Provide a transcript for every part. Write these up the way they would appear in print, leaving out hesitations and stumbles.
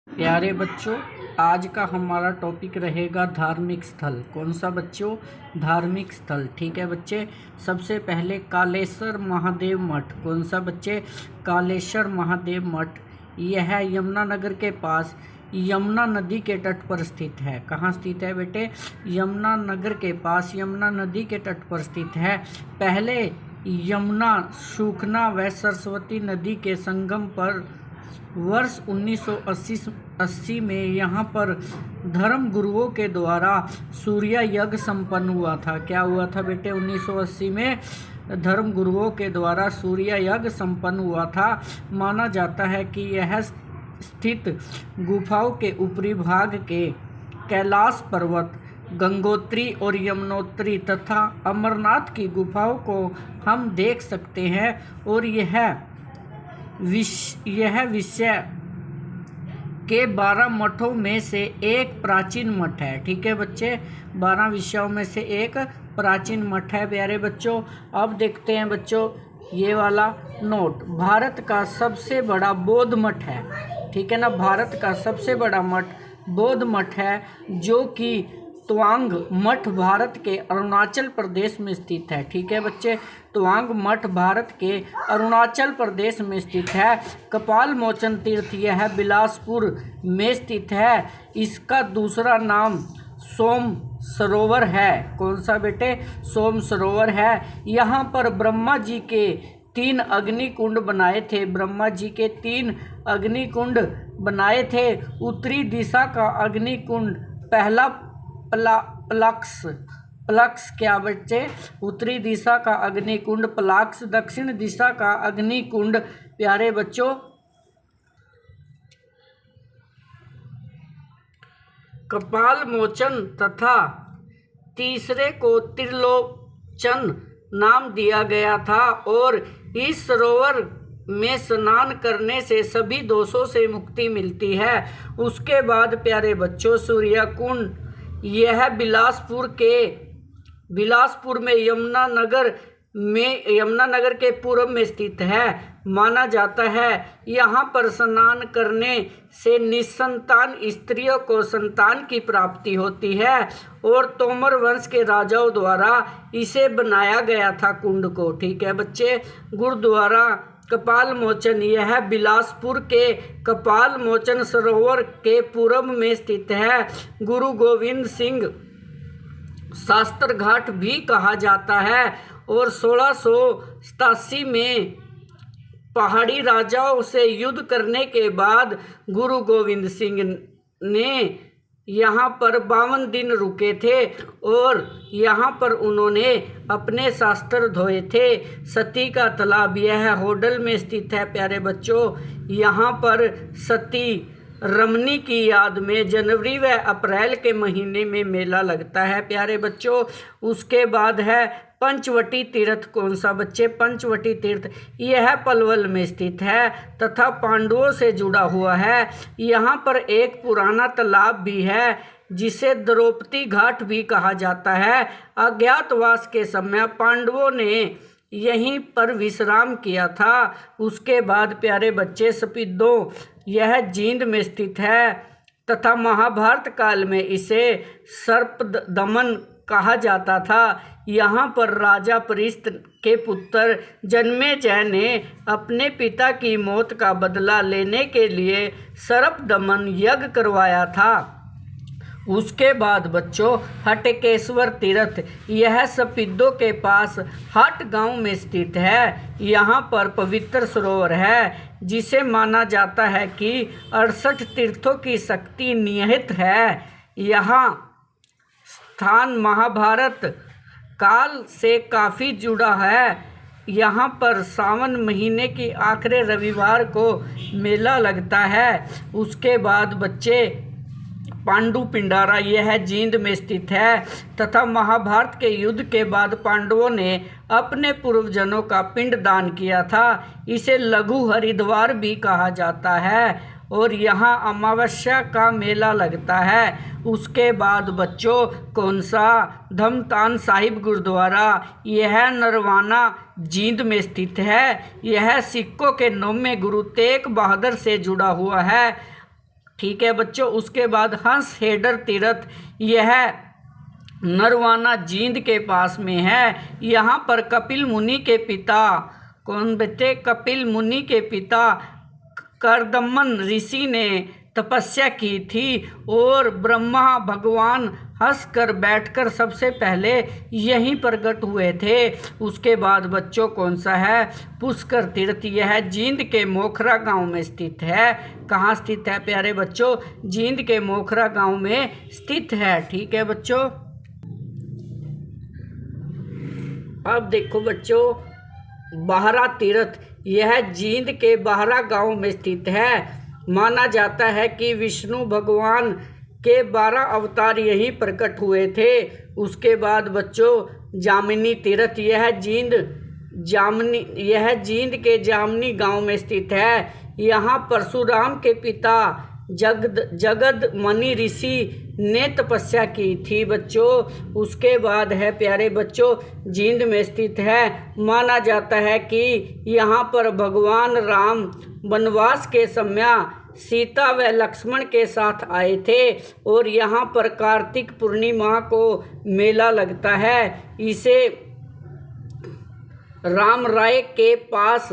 प्यारे बच्चों, आज का हमारा टॉपिक रहेगा धार्मिक स्थल। कौन सा बच्चों? धार्मिक स्थल। ठीक है बच्चे। सबसे पहले कालेश्वर महादेव मठ। कौन सा बच्चे? कालेश्वर महादेव मठ। यह यमुनानगर के पास यमुना नदी के तट पर स्थित है। कहाँ स्थित है बेटे? यमुनानगर के पास यमुना नदी के तट पर स्थित है। पहले यमुना, सूखना व सरस्वती नदी के संगम पर वर्ष 1980 में यहाँ पर धर्म गुरुओं के द्वारा सूर्य यज्ञ संपन्न हुआ था। क्या हुआ था बेटे? 1980 में धर्म गुरुओं के द्वारा सूर्य यज्ञ संपन्न हुआ था। माना जाता है कि यह स्थित गुफाओं के ऊपरी भाग के कैलाश पर्वत, गंगोत्री और यमुनोत्री तथा अमरनाथ की गुफाओं को हम देख सकते हैं। और यह विश्व के 12 मठों में से एक प्राचीन मठ है। ठीक है बच्चे, 12 विषयों में से एक प्राचीन मठ है प्यारे बच्चों। अब देखते हैं बच्चों ये वाला नोट। भारत का सबसे बड़ा बौद्ध मठ है। ठीक है ना, भारत का सबसे बड़ा मठ बौद्ध मठ है, जो कि तवांग मठ भारत के अरुणाचल प्रदेश में स्थित है। ठीक है बच्चे, तवांग मठ भारत के अरुणाचल प्रदेश में स्थित है। कपाल मोचन तीर्थ यह बिलासपुर में स्थित है। इसका दूसरा नाम सोम सरोवर है। कौन सा बेटे? सोम सरोवर है। यहाँ पर ब्रह्मा जी के 3 अग्निकुंड बनाए थे। ब्रह्मा जी के 3 अग्निकुंड बनाए थे। उत्तरी दिशा का अग्निकुंड पहला प्लक्स क्या बच्चे? उत्तरी दिशा का अग्निकुंड प्लक्स, दक्षिण दिशा का अग्निकुंड प्यारे बच्चों कपाल मोचन तथा तीसरे को त्रिलोचन नाम दिया गया था। और इस सरोवर में स्नान करने से सभी दोषों से मुक्ति मिलती है। उसके बाद प्यारे बच्चों सूर्यकुंड, यह बिलासपुर में यमुनानगर के पूर्व में स्थित है। माना जाता है यहाँ पर स्नान करने से निसंतान स्त्रियों को संतान की प्राप्ति होती है। और तोमर वंश के राजाओं द्वारा इसे बनाया गया था कुंड को। ठीक है बच्चे। गुरुद्वारा कपाल मोचन, यह बिलासपुर के कपाल मोचन सरोवर के पूर्व में स्थित है। गुरु गोविंद सिंह शास्त्र घाट भी कहा जाता है। और 1687 में पहाड़ी राजाओं से युद्ध करने के बाद गुरु गोविंद सिंह ने यहाँ पर 52 दिन रुके थे और यहाँ पर उन्होंने अपने शास्त्र धोए थे। सती का तालाब, यह होडल में स्थित है प्यारे बच्चों। यहाँ पर सती रमनी की याद में जनवरी व अप्रैल के महीने में मेला लगता है प्यारे बच्चों। उसके बाद है पंचवटी तीर्थ। कौन सा बच्चे? पंचवटी तीर्थ, यह पलवल में स्थित है तथा पांडवों से जुड़ा हुआ है। यहाँ पर एक पुराना तालाब भी है जिसे द्रौपदी घाट भी कहा जाता है। अज्ञातवास के समय पांडवों ने यहीं पर विश्राम किया था। उसके बाद प्यारे बच्चे सपिद्धों, यह जींद में स्थित है तथा महाभारत काल में इसे सर्पदमन कहा जाता था। यहाँ पर राजा पृष्ठ के पुत्र जन्मेजय ने अपने पिता की मौत का बदला लेने के लिए सर्पदमन यज्ञ करवाया था। उसके बाद बच्चों हटकेश्वर तीर्थ, यह सपिद्धों के पास हट गांव में स्थित है। यहाँ पर पवित्र सरोवर है जिसे माना जाता है कि 68 तीर्थों की शक्ति निहित है। यहाँ स्थान महाभारत काल से काफ़ी जुड़ा है। यहाँ पर सावन महीने की आखिरी रविवार को मेला लगता है। उसके बाद बच्चे पांडु पिंडारा, यह जींद में स्थित है तथा महाभारत के युद्ध के बाद पांडवों ने अपने पूर्वजनों का पिंड दान किया था। इसे लघु हरिद्वार भी कहा जाता है और यहाँ अमावस्या का मेला लगता है। उसके बाद बच्चों कौन सा? धमतान साहिब गुरुद्वारा, यह नरवाना जींद में स्थित है। यह सिखों के 9वें गुरु तेग बहादुर से जुड़ा हुआ है। ठीक है बच्चों। उसके बाद हंस हेडर तीर्थ, यह नरवाना जींद के पास में है। यहाँ पर कपिल मुनि के पिता, कौन बच्चे, कपिल मुनि के पिता कर्दमन ऋषि ने तपस्या की थी और ब्रह्मा भगवान हंसकर बैठकर सबसे पहले यहीं प्रकट हुए थे। उसके बाद बच्चों कौन सा है, पुष्कर तीर्थ, यह जींद के मोखरा गांव में स्थित है। कहाँ स्थित है प्यारे बच्चों, जींद के मोखरा गांव में स्थित है। ठीक है बच्चों। अब देखो बच्चों, बाहरा तीर्थ, यह जींद के बाहरा गांव में स्थित है। माना जाता है कि विष्णु भगवान के 12 अवतार यहीं प्रकट हुए थे। उसके बाद बच्चों जामिनी तीर्थ, यह जींद के जामनी गांव में स्थित है। यहाँ परशुराम के पिता जगद मणि ऋषि ने तपस्या की थी बच्चों। उसके बाद है प्यारे बच्चों, जींद में स्थित है। माना जाता है कि यहाँ पर भगवान राम वनवास के समय सीता व लक्ष्मण के साथ आए थे और यहाँ पर कार्तिक पूर्णिमा को मेला लगता है। इसे राम राय के पास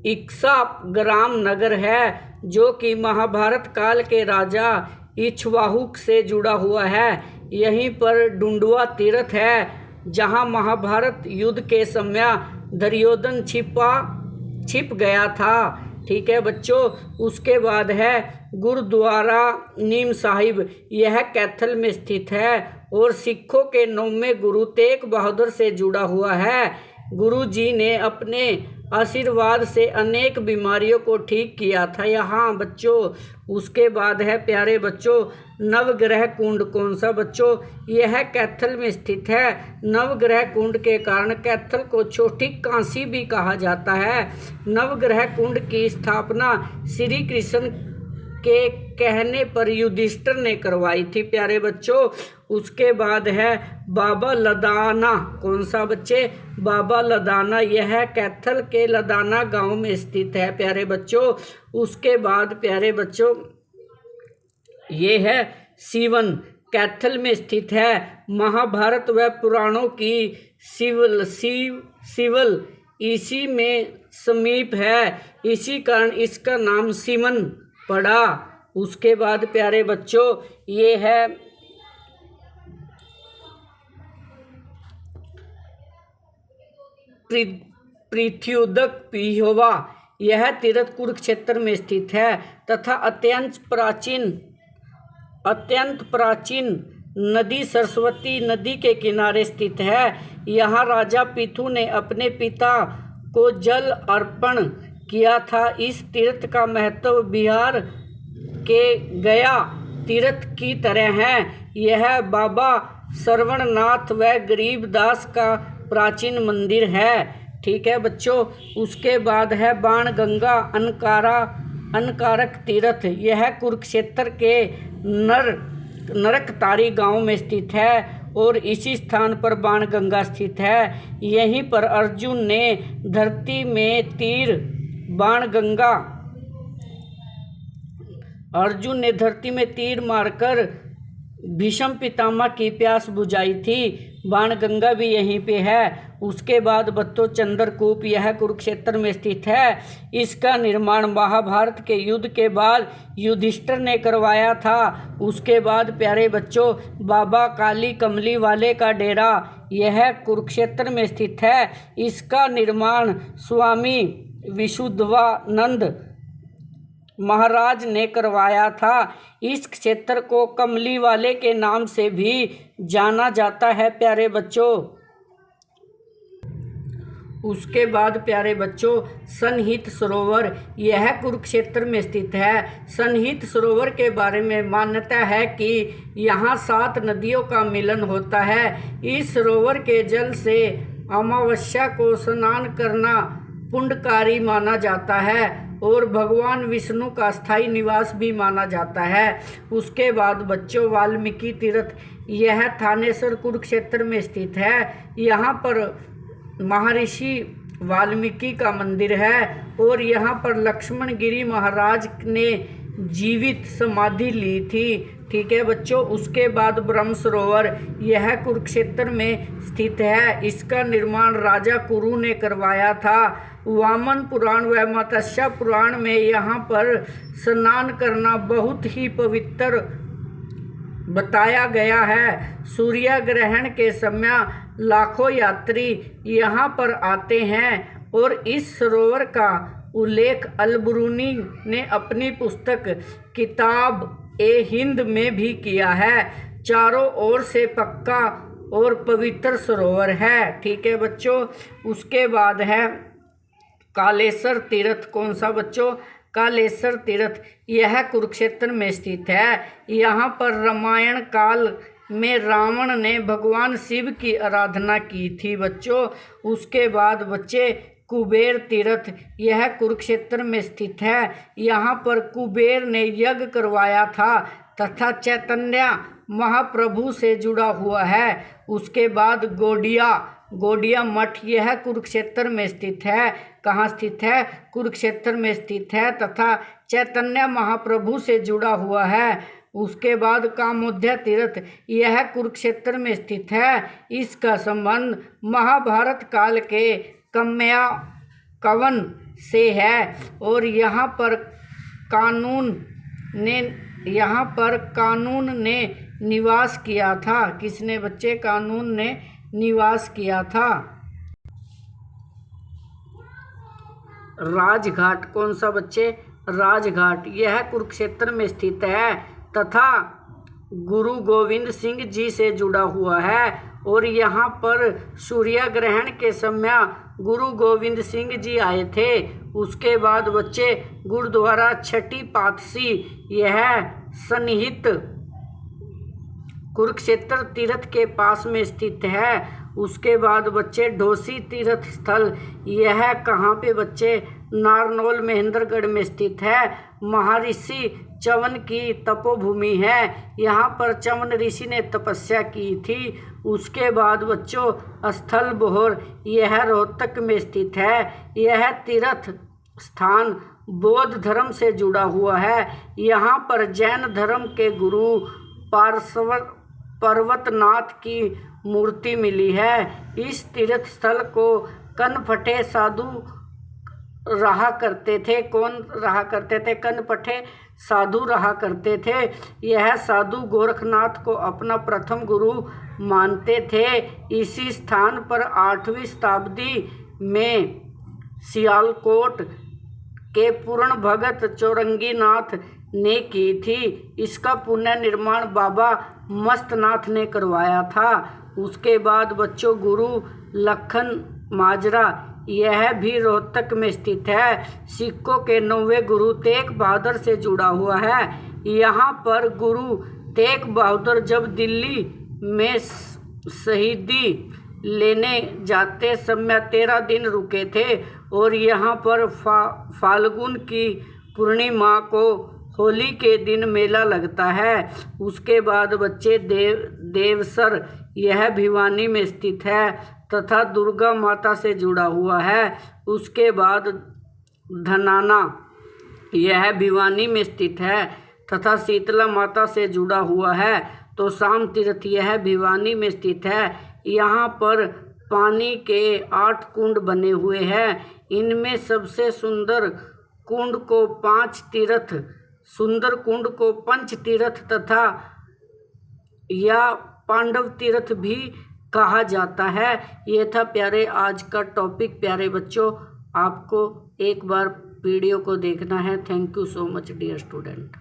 इक्सा ग्राम नगर है, जो कि महाभारत काल के राजा इक्ष्वाकु से जुड़ा हुआ है। यहीं पर डुंडुआ तीर्थ है, जहाँ महाभारत युद्ध के समय दुर्योधन छिप गया था। ठीक है बच्चों। उसके बाद है गुरुद्वारा नीम साहिब, यह कैथल में स्थित है और सिखों के 9वें गुरु तेग बहादुर से जुड़ा हुआ है। गुरु जी ने अपने आशीर्वाद से अनेक बीमारियों को ठीक किया था यहाँ बच्चों। उसके बाद है प्यारे बच्चों, नवग्रह कुंड, कौन सा बच्चों, यह कैथल में स्थित है। नवग्रह कुंड के कारण कैथल को छोटी काशी भी कहा जाता है। नवग्रह कुंड की स्थापना श्री कृष्ण के कहने पर युधिष्ठिर ने करवाई थी प्यारे बच्चों। उसके बाद है बाबा लदाना, कौन सा बच्चे, बाबा लदाना, यह कैथल के लदाना गांव में स्थित है प्यारे बच्चों। उसके बाद प्यारे बच्चों, ये है सिवन, कैथल में स्थित है। महाभारत व पुराणों की सिवल इसी में समीप है, इसी कारण इसका नाम सिवन पड़ा। उसके बाद प्यारे बच्चों, ये है पृथ्व्युदक पिहोवा, यह तीर्थ कुरुक्षेत्र में स्थित है तथा अत्यंत प्राचीन नदी सरस्वती नदी के किनारे स्थित है। यहाँ राजा पृथु ने अपने पिता को जल अर्पण किया था। इस तीर्थ का महत्व बिहार के गया तीर्थ की तरह है। यह बाबा श्रवणनाथ व गरीबदास का प्राचीन मंदिर है। ठीक है बच्चों। उसके बाद है बाणगंगा अनकारक तीर्थ, यह कुरुक्षेत्र के नरकतारी गांव में स्थित है और इसी स्थान पर बाणगंगा स्थित है। यहीं पर अर्जुन ने धरती में तीर मारकर भीष्म पितामह की प्यास बुझाई थी। बाणगंगा भी यहीं पे है। उसके बाद बच्चों चंद्रकूप, यह कुरुक्षेत्र में स्थित है। इसका निर्माण महाभारत के युद्ध के बाद युधिष्ठिर ने करवाया था। उसके बाद प्यारे बच्चों, बाबा काली कमली वाले का डेरा, यह कुरुक्षेत्र में स्थित है। इसका निर्माण स्वामी विशुद्धानंद महाराज ने करवाया था। इस क्षेत्र को कमली वाले के नाम से भी जाना जाता है प्यारे बच्चों। उसके बाद प्यारे बच्चों सनहित सरोवर, यह कुरुक्षेत्र में स्थित है। सनहित सरोवर के बारे में मान्यता है कि यहाँ 7 नदियों का मिलन होता है। इस सरोवर के जल से अमावस्या को स्नान करना पुण्यकारी माना जाता है और भगवान विष्णु का स्थायी निवास भी माना जाता है। उसके बाद बच्चों वाल्मीकि तीर्थ, यह थानेश्वर कुरुक्षेत्र में स्थित है। यहाँ पर महर्षि वाल्मीकि का मंदिर है और यहाँ पर लक्ष्मण गिरी महाराज ने जीवित समाधि ली थी। ठीक है बच्चों। उसके बाद ब्रह्म सरोवर यह कुरुक्षेत्र में स्थित है। इसका निर्माण राजा कुरु ने करवाया था। वामन पुराण व मत्स्य पुराण में यहाँ पर स्नान करना बहुत ही पवित्र बताया गया है। सूर्य ग्रहण के समय लाखों यात्री यहाँ पर आते हैं और इस सरोवर का उल्लेख अल-बरूनी ने अपनी पुस्तक किताब ए हिंद में भी किया है। चारों ओर से पक्का और पवित्र सरोवर है। ठीक है बच्चों। उसके बाद है कालेश्वर तीर्थ। कौन सा बच्चों? कालेश्वर तीर्थ। यह कुरुक्षेत्र में स्थित है। यहाँ पर रामायण काल में रावण ने भगवान शिव की आराधना की थी बच्चों। उसके बाद बच्चे कुबेर तीर्थ। यह कुरुक्षेत्र में स्थित है। यहाँ पर कुबेर ने यज्ञ करवाया था तथा चैतन्य महाप्रभु से जुड़ा हुआ है। उसके बाद गौड़िया मठ। यह कुरुक्षेत्र में स्थित है। कहाँ स्थित है? कुरुक्षेत्र में स्थित है तथा चैतन्य महाप्रभु से जुड़ा हुआ है। उसके बाद कामोद्या तीर्थ। यह कुरुक्षेत्र में स्थित है। इसका संबंध महाभारत काल के कवन से है और यहाँ पर कानून ने निवास किया था। किसने बच्चे? कानून ने निवास किया था। राजघाट। कौन सा बच्चे? राजघाट। यह कुरुक्षेत्र में स्थित है तथा गुरु गोविंद सिंह जी से जुड़ा हुआ है और यहाँ पर सूर्य ग्रहण के समय गुरु गोविंद सिंह जी आए थे। उसके बाद बच्चे गुरुद्वारा छठी पातशाही यह सन्निहित कुरुक्षेत्र तीर्थ के पास में स्थित है। उसके बाद बच्चे ढोसी तीर्थ स्थल। यह कहाँ पे बच्चे? नारनौल महेंद्रगढ़ में स्थित है। महर्षि च्यवन की तपोभूमि है। यहाँ पर च्यवन ऋषि ने तपस्या की थी। उसके बाद बच्चों स्थल बोहर। यह रोहतक में स्थित है। यह तीर्थ स्थान बौद्ध धर्म से जुड़ा हुआ है। यहाँ पर जैन धर्म के गुरु पर्वतनाथ की मूर्ति मिली है। इस तीर्थ स्थल को कनपटे साधु रहा करते थे। कौन रहा करते थे? कनपटे साधु रहा करते थे। यह साधु गोरखनाथ को अपना प्रथम गुरु मानते थे। इसी स्थान पर 8वीं शताब्दी में सियालकोट के पूर्ण भगत चौरंगीनाथ ने की थी। इसका पुनर्निर्माण बाबा मस्तनाथ ने करवाया था। उसके बाद बच्चों गुरु लखन माजरा। यह भी रोहतक में स्थित है। सिखों के 9वें गुरु तेग बहादुर से जुड़ा हुआ है। यहाँ पर गुरु तेग बहादुर जब दिल्ली में शहीदी लेने जाते समय 13 दिन रुके थे और यहाँ पर फाल्गुन की पूर्णिमा को होली के दिन मेला लगता है। उसके बाद बच्चे देवसर। यह भिवानी में स्थित है तथा दुर्गा माता से जुड़ा हुआ है। उसके बाद धनाना। यह भिवानी में स्थित है तथा शीतला माता से जुड़ा हुआ है। तो शाम तीर्थ। यह भिवानी में स्थित है। यहाँ पर पानी के 8 कुंड बने हुए हैं। इनमें सबसे सुंदर कुंड को पंच तीर्थ तथा या पांडव तीर्थ भी कहा जाता है। ये था प्यारे आज का टॉपिक। प्यारे बच्चों, आपको एक बार वीडियो को देखना है। Thank you so much dear student.